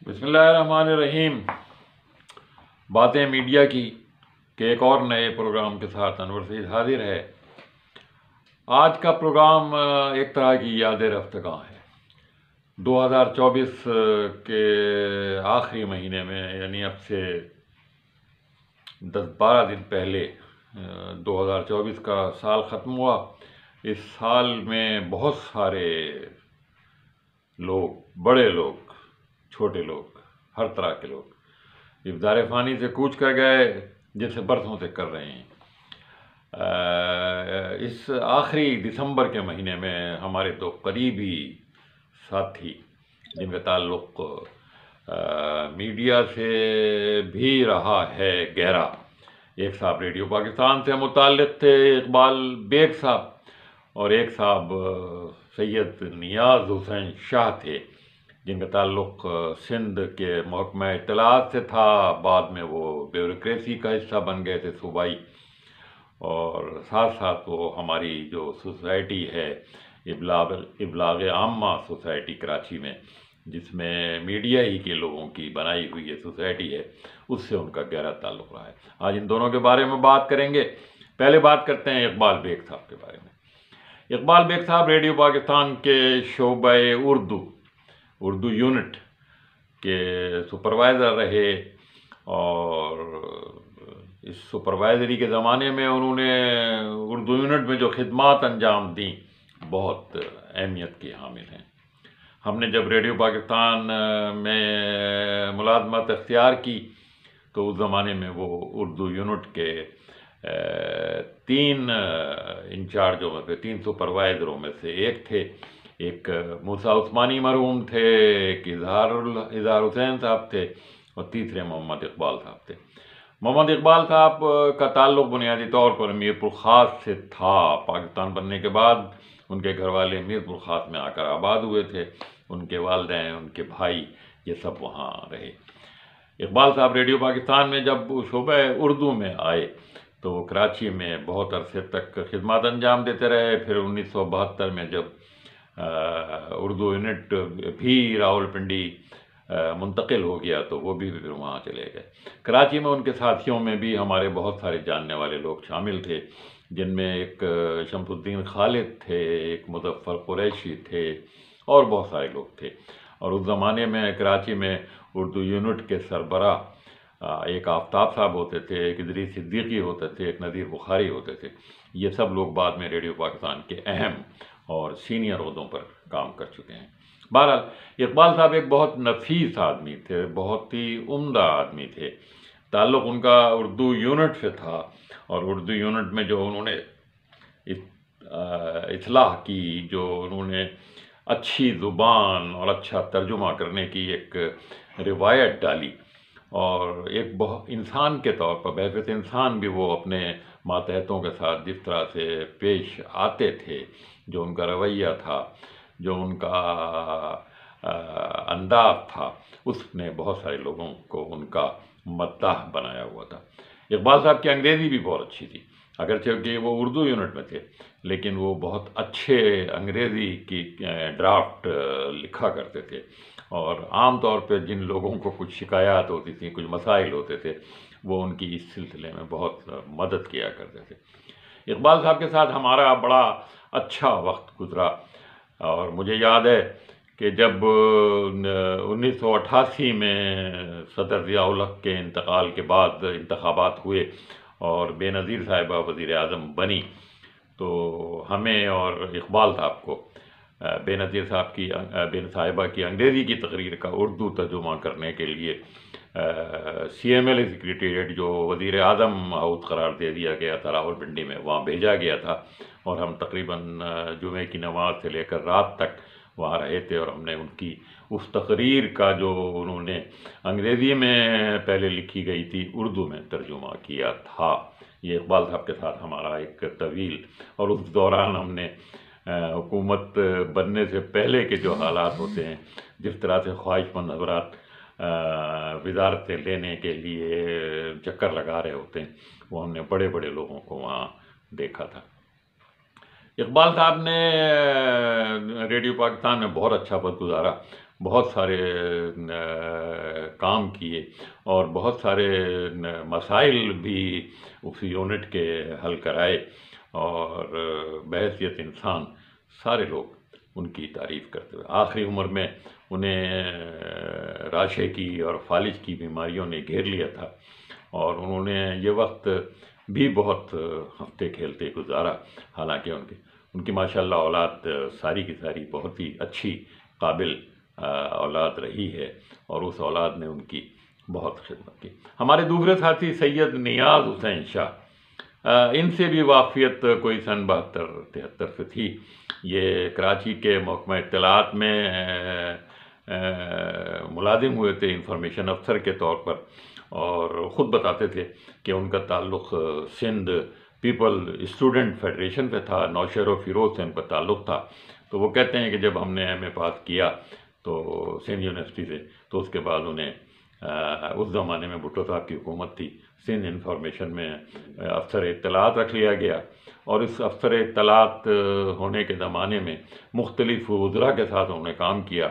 بسم اللہ الرحمن الرحیم۔ باتیں میڈیا کی کہ ایک اور نئے پروگرام کے ساتھ انور سعید حاضر ہے۔ آج کا پروگرام ایک طرح کی یاد رفتگاں ہے۔ 2024 کے آخری مہینے میں، یعنی اب سے 10-12 دن پہلے 2024 کا سال ختم ہوا۔ اس سال میں بہت سارے لوگ، بڑے لوگ، چھوٹے لوگ، ہر طرح کے لوگ اس دار فانی سے کوچ کر گئے، جیسے برسوں سے کر رہے ہیں۔ اس آخری دسمبر کے مہینے میں ہمارے دو قریبی ساتھی جن کا تعلق میڈیا سے بھی رہا ہے گہرا، ایک صاحب ریڈیو پاکستان سے متعلق تھے، اقبال بیگ صاحب، اور ایک صاحب سید نیاز حسین شاہ تھے جن کا تعلق سندھ کے محکمہ اطلاعات سے تھا۔ بعد میں وہ بیوروکریسی کا حصہ بن گئے تھے صوبائی، اور ساتھ ساتھ وہ ہماری جو سوسائٹی ہے ابلاغ عامہ سوسائٹی کراچی میں، جس میں میڈیا ہی کے لوگوں کی بنائی ہوئی یہ سوسائٹی ہے، اس سے ان کا گہرا تعلق رہا ہے۔ آج ان دونوں کے بارے میں بات کریں گے۔ پہلے بات کرتے ہیں اقبال بیگ صاحب کے بارے میں۔ اقبال بیگ صاحب ریڈیو پاکستان کے شعبہ اردو یونٹ کے سپروائزر رہے، اور اس سپروائزری کے زمانے میں انہوں نے اردو یونٹ میں جو خدمات انجام دیں بہت اہمیت کی حامل ہیں۔ ہم نے جب ریڈیو پاکستان میں ملازمت اختیار کی تو اس زمانے میں وہ اردو یونٹ کے 3 انچارجوں میں سے، 3 سپروائزروں میں سے ایک تھے۔ ایک موسیٰ عثمانی مرحوم تھے، ایک اظہار حسین صاحب تھے، اور تیسرے محمد اقبال صاحب تھے۔ محمد اقبال صاحب کا تعلق بنیادی طور پر میر پور خاص سے تھا۔ پاکستان بننے کے بعد ان کے گھر والے میر پور خاص میں آ کر آباد ہوئے تھے، ان کے والدین، ان کے بھائی، یہ سب وہاں رہے۔ اقبال صاحب ریڈیو پاکستان میں جب شعبہ اردو میں آئے تو وہ کراچی میں بہت عرصے تک خدمات انجام دیتے رہے۔ پھر 1972 میں جب اردو یونٹ بھی راولپنڈی منتقل ہو گیا تو وہ بھی پھر وہاں چلے گئے۔ کراچی میں ان کے ساتھیوں میں بھی ہمارے بہت سارے جاننے والے لوگ شامل تھے، جن میں ایک شمس الدین خالد تھے، ایک مظفر قریشی تھے، اور بہت سارے لوگ تھے۔ اور اس زمانے میں کراچی میں اردو یونٹ کے سربراہ ایک آفتاب صاحب ہوتے تھے، ایک ادریس صدیقی ہوتے تھے، ایک نذیر بخاری ہوتے تھے۔ یہ سب لوگ بعد میں ریڈیو پاکستان کے اہم اور سینئر عہدوں پر کام کر چکے ہیں۔ بہرحال اقبال صاحب ایک بہت نفیس آدمی تھے، بہت ہی عمدہ آدمی تھے۔ تعلق ان کا اردو یونٹ سے تھا، اور اردو یونٹ میں جو انہوں نے اصلاح کی، جو انہوں نے اچھی زبان اور اچھا ترجمہ کرنے کی ایک روایت ڈالی، اور ایک بہت انسان کے طور پر بحیثیت انسان بھی وہ اپنے ماتحتوں کے ساتھ جس طرح سے پیش آتے تھے، جو ان کا رویہ تھا، جو ان کا انداز تھا، اس نے بہت سارے لوگوں کو ان کا مداح بنایا ہوا تھا۔ اقبال صاحب کی انگریزی بھی بہت اچھی تھی، اگرچہ کہ وہ اردو یونٹ میں تھے، لیکن وہ بہت اچھے انگریزی کی ڈرافٹ لکھا کرتے تھے، اور عام طور پہ جن لوگوں کو کچھ شکایات ہوتی تھیں، کچھ مسائل ہوتے تھے، وہ ان کی اس سلسلے میں بہت مدد کیا کرتے تھے۔ اقبال صاحب کے ساتھ ہمارا بڑا اچھا وقت گزرا، اور مجھے یاد ہے کہ جب 1988 میں صدر ضیاء الحق کے انتقال کے بعد انتخابات ہوئے اور بے نظیر صاحبہ وزیر اعظم بنی، تو ہمیں اور اقبال صاحب کو بے نظیر صاحبہ کی انگریزی کی تقریر کا اردو ترجمہ کرنے کے لیے CMLA سیکریٹریٹ جو وزیر اعظم ہاؤس قرار دے دیا گیا تھا راولپنڈی میں، وہاں بھیجا گیا تھا، اور ہم تقریباً جمعے کی نماز سے لے کر رات تک وہاں رہے تھے، اور ہم نے ان کی اس تقریر کا جو انہوں نے انگریزی میں پہلے لکھی گئی تھی اردو میں ترجمہ کیا تھا۔ یہ اقبال صاحب کے ساتھ ہمارا ایک طویل، اور اس دوران ہم نے حکومت بننے سے پہلے کے جو حالات ہوتے ہیں، جس طرح سے خواہش مند حضرات وزارتیں لینے کے لیے چکر لگا رہے ہوتے ہیں، وہ ہم نے بڑے بڑے لوگوں کو وہاں دیکھا تھا۔ اقبال صاحب نے ریڈیو پاکستان میں بہت اچھا وقت گزارا، بہت سارے کام کیے اور بہت سارے مسائل بھی اس یونٹ کے حل کرائے، اور بحیثیت انسان سارے لوگ ان کی تعریف کرتے ہوئے آخری عمر میں انہیں راشے کی اور فالج کی بیماریوں نے گھیر لیا تھا، اور انہوں نے یہ وقت بھی بہت ہنستے کھیلتے گزارا، حالانکہ ان کی ماشاءاللہ اولاد ساری کی ساری بہت ہی اچھی قابل اولاد رہی ہے، اور اس اولاد نے ان کی بہت خدمت کی۔ ہمارے دوسرے ساتھی سید نیاز حسین شاہ، ان سے بھی واقفیت کوئی سن 72-73 سے تھی۔ یہ کراچی کے محکمہ اطلاعات میں ملازم ہوئے تھے انفارمیشن افسر کے طور پر، اور خود بتاتے تھے کہ ان کا تعلق سندھ پیپل اسٹوڈنٹ فیڈریشن سے تھا، نوشہر و فیروز سے ان کا تعلق تھا۔ تو وہ کہتے ہیں کہ جب ہم نے ایم اے پاس کیا تو سندھ یونیورسٹی سے، تو اس کے بعد انہیں اس زمانے میں بھٹو صاحب کی حکومت تھی، سندھ انفارمیشن میں افسر اطلاعات رکھ لیا گیا، اور اس افسر اطلاعات ہونے کے زمانے میں مختلف وزراء کے ساتھ انہوں نے کام کیا،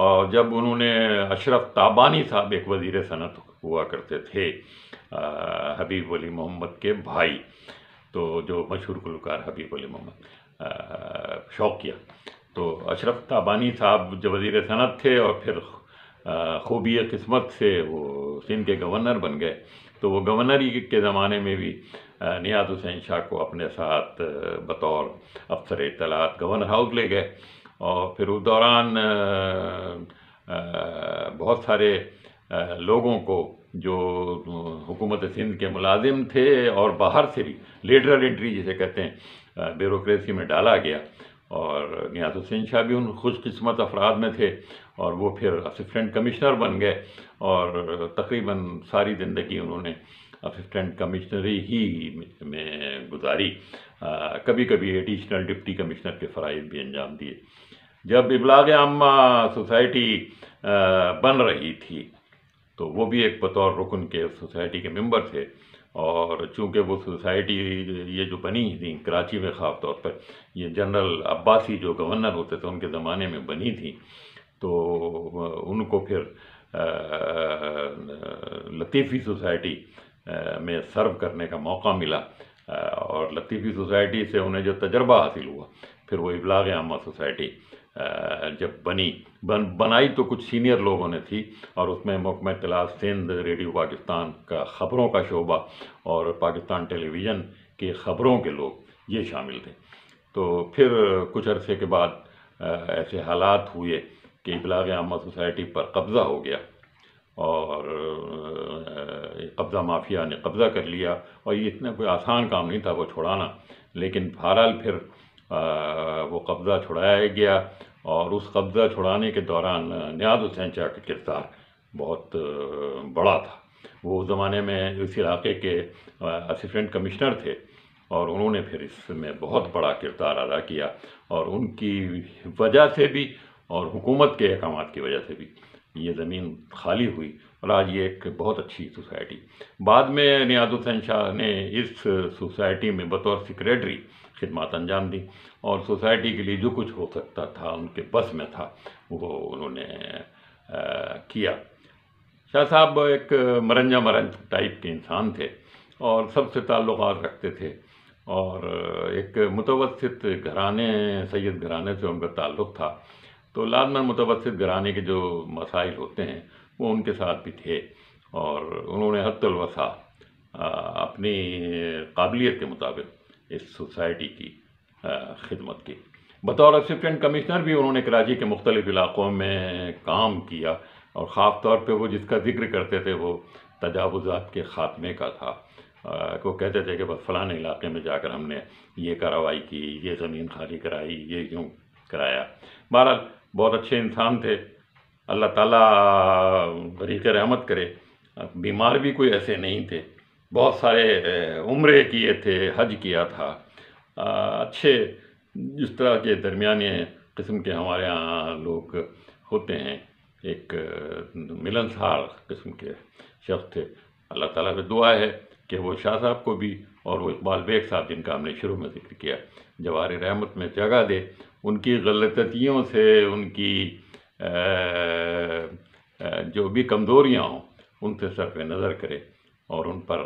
اور جب انہوں نے اشرف تابانی صاحب ایک وزیر صنعت ہوا کرتے تھے، حبیب ولی محمد کے بھائی، تو جو مشہور گلوکار حبیب ولی محمد شوقیہ، تو اشرف تابانی صاحب جو وزیر صنعت تھے، اور پھر خوبی قسمت سے وہ سندھ کے گورنر بن گئے، تو وہ گورنری کے زمانے میں بھی نیاز حسین شاہ کو اپنے ساتھ بطور افسر اطلاعات گورنر ہاؤس لے گئے، اور پھر اس دوران بہت سارے لوگوں کو جو حکومت سندھ کے ملازم تھے اور باہر سے بھی لیٹرل انٹری جسے کہتے ہیں بیوروکریسی میں ڈالا گیا، اور نیاز حسین شاہ بھی ان خوش قسمت افراد میں تھے، اور وہ پھر اسسٹنٹ کمشنر بن گئے، اور تقریباً ساری زندگی انہوں نے اسسٹنٹ کمشنری ہی میں گزاری، کبھی کبھی ایڈیشنل ڈپٹی کمشنر کے فرائض بھی انجام دیے۔ جب ابلاغ عامہ سوسائٹی بن رہی تھی تو وہ بھی ایک بطور رکن کے سوسائٹی کے ممبر تھے، اور چونکہ وہ سوسائٹی یہ جو بنی تھی کراچی میں خاص طور پر، یہ جنرل عباسی جو گورنر ہوتے تھے ان کے زمانے میں بنی تھی، تو ان کو پھر لطیفی سوسائٹی میں سرو کرنے کا موقع ملا، اور لطیفی سوسائٹی سے انہیں جو تجربہ حاصل ہوا، پھر وہ ابلاغ عامہ سوسائٹی جب بنائی تو کچھ سینئر لوگوں نے تھی، اور اس میں محکمہ اطلاعات سندھ، ریڈیو پاکستان کا خبروں کا شعبہ اور پاکستان ٹیلی ویژن کے خبروں کے لوگ یہ شامل تھے۔ تو پھر کچھ عرصے کے بعد ایسے حالات ہوئے کہ ابلاغ عامہ سوسائٹی پر قبضہ ہو گیا، اور قبضہ مافیا نے قبضہ کر لیا، اور یہ اتنا کوئی آسان کام نہیں تھا وہ چھڑانا، لیکن بہرحال پھر وہ قبضہ چھڑایا گیا، اور اس قبضہ چھڑانے کے دوران نیاز حسین شاہ کا کردار بہت بڑا تھا۔ وہ اس زمانے میں اس علاقے کے اسسٹنٹ کمشنر تھے، اور انہوں نے پھر اس میں بہت بڑا کردار ادا کیا، اور ان کی وجہ سے بھی اور حکومت کے احکامات کی وجہ سے بھی یہ زمین خالی ہوئی، اور آج یہ ایک بہت اچھی سوسائٹی۔ بعد میں نیاز حسین شاہ نے اس سوسائٹی میں بطور سیکریٹری خدمات انجام دی، اور سوسائٹی کے لیے جو کچھ ہو سکتا تھا ان کے بس میں تھا وہ انہوں نے کیا۔ شاہ صاحب ایک مرنجا مرنج ٹائپ کے انسان تھے، اور سب سے تعلقات رکھتے تھے، اور ایک متوسط گھرانے سید گھرانے سے ان کا تعلق تھا، تو لازماً متوسط گھرانے کے جو مسائل ہوتے ہیں وہ ان کے ساتھ بھی تھے، اور انہوں نے حد الوسع اپنی قابلیت کے مطابق اس سوسائٹی کی خدمت کی۔ بطور اسسٹنٹ کمشنر بھی انہوں نے کراچی کے مختلف علاقوں میں کام کیا، اور خاص طور پہ وہ جس کا ذکر کرتے تھے وہ تجاوزات کے خاتمے کا تھا۔ وہ کہتے تھے کہ بس فلاں علاقے میں جا کر ہم نے یہ کارروائی کی، یہ زمین خالی کرائی، یہ یوں کرایا۔ بہرحال بہت اچھے انسان تھے، اللہ تعالیٰ بریق رحمت کرے۔ بیمار بھی کوئی ایسے نہیں تھے، بہت سارے عمرے کیے تھے، حج کیا تھا، اچھے جس طرح کے درمیانے قسم کے ہمارے ہاں لوگ ہوتے ہیں، ایک ملنسار قسم کے شخص تھے۔ اللہ تعالیٰ سے دعا ہے کہ وہ شاہ صاحب کو بھی اور وہ اقبال بیگ صاحب جن کا ہم نے شروع میں ذکر کیا جواہر رحمت میں جگہ دے، ان کی غلطیوں سے، ان کی جو بھی کمزوریاں ہوں ان سے صرف نظر کرے اور ان پر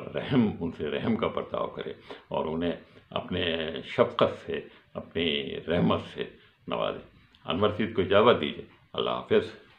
ان سے رحم کا برتاؤ کرے اور انہیں اپنے شفقت سے، اپنی رحمت سے نوازے۔ انور سید کو اجازت دیجیے، اللہ حافظ۔